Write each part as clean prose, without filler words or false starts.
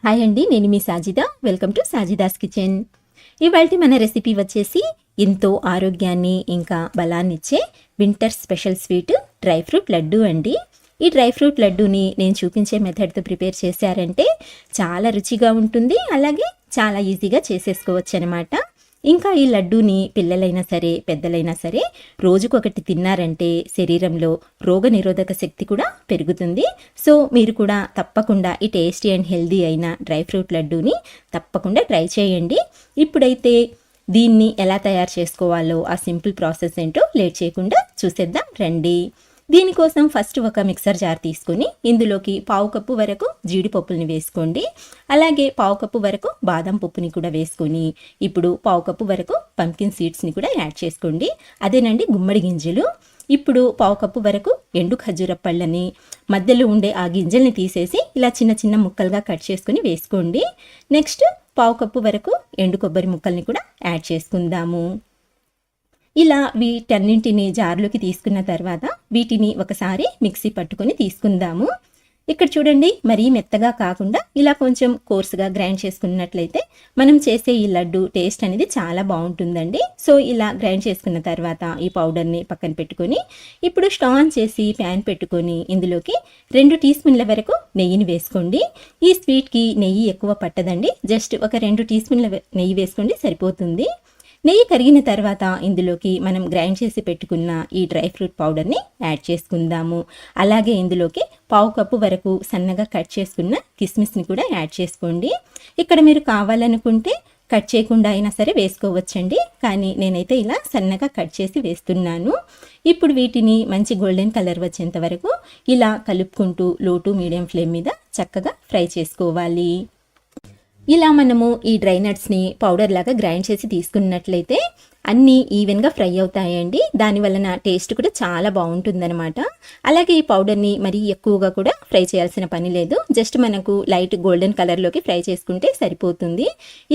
Hi అండి, నేను మీ Sajida. Welcome to Sajida's kitchen. ఇవాల్టి మన రెసిపీ వచ్చేసి ఎంతో ఆరోగ్యాన్ని ఇంకా బలాన్ని ఇచ్చే winter special sweet dry fruit laddu అండి. ఈ డ్రై ఫ్రూట్ లడ్డూని నేను చూపించే మెథడ్తో ప్రిపేర్ చేశారంటే చాలా రుచిగా ఉంటుంది, అలాగే చాలా ఈజీగా చేసేసుకోవచ్చు అనమాట. ఇంకా ఈ లడ్డూని పిల్లలైనా సరే పెద్దలైనా సరే రోజుకొకటి తిన్నారంటే శరీరంలో రోగనిరోధక శక్తి కూడా పెరుగుతుంది. సో మీరు కూడా తప్పకుండా ఈ టేస్టీ అండ్ హెల్దీ అయిన డ్రై ఫ్రూట్ లడ్డూని తప్పకుండా ట్రై చేయండి. ఇప్పుడైతే దీన్ని ఎలా తయారు చేసుకోవాలో ఆ సింపుల్ ప్రాసెస్ ఏంటో లేట్ చేయకుండా చూసేద్దాం రండి. దీనికోసం ఫస్ట్ ఒక మిక్సర్ జార్ తీసుకొని ఇందులోకి 1/2 కప్పు వరకు జీడిపప్పుల్ని వేసుకోండి. అలాగే 1/2 కప్పు వరకు బాదం పప్పుని కూడా వేసుకొని ఇప్పుడు 1/2 కప్పు వరకు పంకిన్ సీడ్స్ని కూడా యాడ్ చేసుకోండి. అదేనండి గుమ్మడి గింజలు. ఇప్పుడు 1/2 కప్పు వరకు ఎండు ఖర్జూర పళ్ళని మధ్యలో ఉండే ఆ గింజల్ని తీసేసి ఇలా చిన్న చిన్న ముక్కలుగా కట్ చేసుకొని వేసుకోండి. నెక్స్ట్ 1/2 కప్పు వరకు ఎండు కొబ్బరి ముక్కల్ని కూడా యాడ్ చేసుకుందాము. ఇలా వీటన్నింటిని జార్లోకి తీసుకున్న తర్వాత వీటిని ఒకసారి మిక్సీ పట్టుకొని తీసుకుందాము. ఇక్కడ చూడండి, మరీ మెత్తగా కాకుండా ఇలా కొంచెం కోర్సుగా గ్రైండ్ చేసుకున్నట్లయితే మనం చేసే ఈ లడ్డు టేస్ట్ అనేది చాలా బాగుంటుందండి. సో ఇలా గ్రైండ్ చేసుకున్న తర్వాత ఈ పౌడర్ని పక్కన పెట్టుకొని ఇప్పుడు స్టవ్ ఆన్ చేసి ప్యాన్ పెట్టుకొని ఇందులోకి 2 టీ స్పూన్ల వరకు నెయ్యిని వేసుకోండి. ఈ స్వీట్కి నెయ్యి ఎక్కువ పట్టదండి, జస్ట్ ఒక 2 టీ స్పూన్ల నెయ్యి వేసుకోండి సరిపోతుంది. నెయ్యి కరిగిన తర్వాత ఇందులోకి మనం గ్రైండ్ చేసి పెట్టుకున్న ఈ డ్రై ఫ్రూట్ పౌడర్ని యాడ్ చేసుకుందాము. అలాగే ఇందులోకి 1/2 కప్పు వరకు సన్నగా కట్ చేసుకున్న కిస్మిస్ని కూడా యాడ్ చేసుకోండి. ఇక్కడ మీరు కావాలనుకుంటే కట్ చేయకుండా అయినా సరే వేసుకోవచ్చండి, కానీ నేనైతే ఇలా సన్నగా కట్ చేసి వేస్తున్నాను. ఇప్పుడు వీటిని మంచి గోల్డెన్ కలర్ వచ్చేంత వరకు ఇలా కలుపుకుంటూ లో టు మీడియం ఫ్లేమ్ మీద చక్కగా ఫ్రై చేసుకోవాలి. ఇలా మనము ఈ డ్రై నట్స్ని పౌడర్ లాగా గ్రైండ్ చేసి తీసుకున్నట్లయితే అన్నీ ఈవెన్గా ఫ్రై అవుతాయండి. దానివలన టేస్ట్ కూడా చాలా బాగుంటుందన్నమాట. అలాగే ఈ పౌడర్ని మరీ ఎక్కువగా కూడా ఫ్రై చేయాల్సిన పని లేదు, జస్ట్ మనకు లైట్ గోల్డెన్ కలర్లోకి ఫ్రై చేసుకుంటే సరిపోతుంది.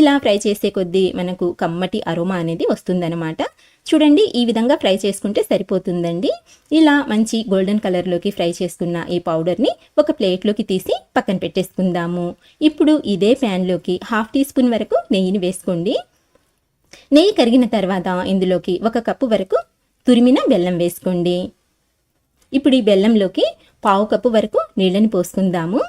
ఇలా ఫ్రై చేసే కొద్దీ మనకు కమ్మటి అరోమా అనేది వస్తుందన్నమాట. చూడండి, ఈ విధంగా ఫ్రై చేసుకుంటే సరిపోతుందండి. ఇలా మంచి గోల్డెన్ కలర్లోకి ఫ్రై చేసుకున్న ఈ పౌడర్ని ఒక ప్లేట్లోకి తీసి పక్కన పెట్టేసుకుందాము. ఇప్పుడు ఇదే ప్యాన్లోకి 1/2 టీ స్పూన్ వరకు నెయ్యిని వేసుకోండి. నెయ్యి కరిగిన తర్వాత ఇందులోకి 1 కప్పు వరకు తురిమిన బెల్లం వేసుకోండి. ఇప్పుడు ఈ బెల్లంలోకి 1/2 కప్పు వరకు నీళ్ళని పోసుకుందాము.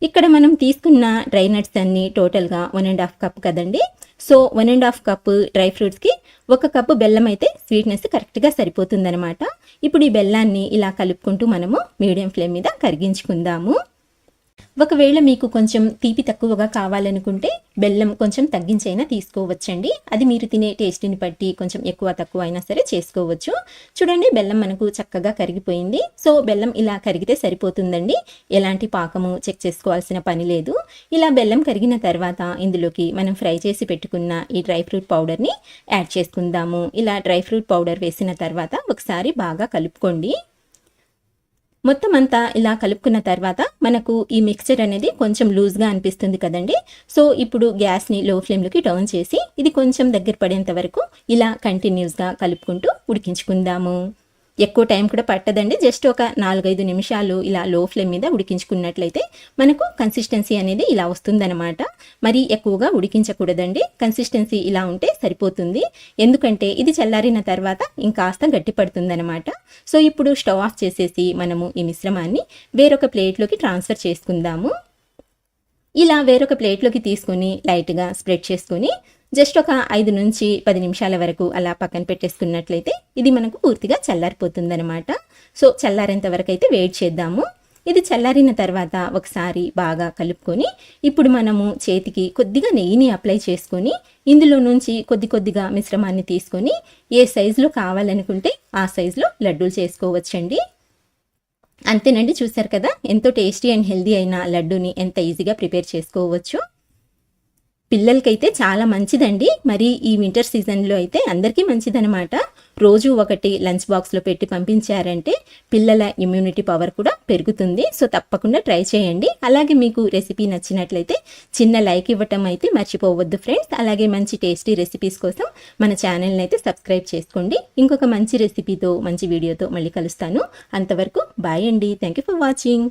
ఇక్కడ మనం తీసుకున్న డ్రై నట్స్ అన్ని టోటల్గా 1.5 కప్ కదండి. సో 1.5 కప్ డ్రై ఫ్రూట్స్కి 1 కప్పు బెల్లం అయితే స్వీట్నెస్ కరెక్ట్గా సరిపోతుందనమాట. ఇప్పుడు ఈ బెల్లాన్ని ఇలా కలుపుకుంటూ మనము మీడియం ఫ్లేమ్ మీద కరిగించుకుందాము. ఒకవేళ మీకు కొంచెం తీపి తక్కువగా కావాలనుకుంటే బెల్లం కొంచెం తగ్గించైనా తీసుకోవచ్చండి. అది మీరు తినే టేస్ట్ని బట్టి కొంచెం ఎక్కువ తక్కువ అయినా సరే చేసుకోవచ్చు. చూడండి, బెల్లం మనకు చక్కగా కరిగిపోయింది. సో బెల్లం ఇలా కరిగితే సరిపోతుందండి, ఎలాంటి పాకము చెక్ చేసుకోవాల్సిన పని లేదు. ఇలా బెల్లం కరిగిన తర్వాత ఇందులోకి మనం ఫ్రై చేసి పెట్టుకున్న ఈ డ్రై ఫ్రూట్ పౌడర్ని యాడ్ చేసుకుందాము. ఇలా డ్రై ఫ్రూట్ పౌడర్ వేసిన తర్వాత ఒకసారి బాగా కలుపుకోండి. మొత్తం అంతా ఇలా కలుపుకున్న తర్వాత మనకు ఈ మిక్చర్ అనేది కొంచెం లూజ్గా అనిపిస్తుంది కదండి. సో ఇప్పుడు గ్యాస్ని లో ఫ్లేమ్లోకి టర్న్ చేసి ఇది కొంచెం దగ్గర పడేంత వరకు ఇలా కంటిన్యూస్గా కలుపుకుంటూ ఉడికించుకుందాము. ఎక్కువ టైం కూడా పట్టదండి, జస్ట్ ఒక 4-5 నిమిషాలు ఇలా లో ఫ్లేమ్ మీద ఉడికించుకున్నట్లయితే మనకు కన్సిస్టెన్సీ అనేది ఇలా వస్తుందన్నమాట. మరి ఎక్కువగా ఉడికించకూడదండి, కన్సిస్టెన్సీ ఇలా ఉంటే సరిపోతుంది. ఎందుకంటే ఇది చల్లారిన తర్వాత ఇంకాస్త గట్టి పడుతుందన్నమాట. సో ఇప్పుడు స్టవ్ ఆఫ్ చేసేసి మనము ఈ మిశ్రమాన్ని వేరొక ప్లేట్లోకి ట్రాన్స్ఫర్ చేసుకుందాము. ఇలా వేరొక ప్లేట్లోకి తీసుకొని లైట్గా స్ప్రెడ్ చేసుకొని జస్ట్ ఒక 5 నుంచి 10 నిమిషాల వరకు అలా పక్కన పెట్టేసుకున్నట్లయితే ఇది మనకు పూర్తిగా చల్లారిపోతుందన్నమాట. సో చల్లారేంత వరకు అయితే వెయిట్ చేద్దాము. ఇది చల్లారిన తర్వాత ఒకసారి బాగా కలుపుకొని ఇప్పుడు మనము చేతికి కొద్దిగా నెయ్యిని అప్లై చేసుకొని ఇందులో నుంచి కొద్దిగా మిశ్రమాన్ని తీసుకొని ఏ సైజులో కావాలనుకుంటే ఆ సైజులో లడ్డూలు చేసుకోవచ్చండి. అంతేనండి, చూసారు కదా ఎంతో టేస్టీ అండ్ హెల్దీ అయిన లడ్డూని ఎంత ఈజీగా ప్రిపేర్ చేసుకోవచ్చు. పిల్లలకైతే చాలా మంచిదండి. మరి ఈ వింటర్ సీజన్లో అయితే అందరికీ మంచిదనమాట. రోజు ఒకటి లంచ్ బాక్స్లో పెట్టి పంపించారంటే పిల్లల ఇమ్యూనిటీ పవర్ కూడా పెరుగుతుంది. సో తప్పకుండా ట్రై చేయండి. అలాగే మీకు రెసిపీ నచ్చినట్లయితే చిన్న లైక్ ఇవ్వటం అయితే మర్చిపోవద్దు ఫ్రెండ్స్. అలాగే మంచి టేస్టీ రెసిపీస్ కోసం మన ఛానల్ని అయితే సబ్స్క్రైబ్ చేసుకోండి. ఇంకొక మంచి రెసిపీతో మంచి వీడియోతో మళ్ళీ కలుస్తాను. అంతవరకు బాయ్ అండి. Thank you for watching.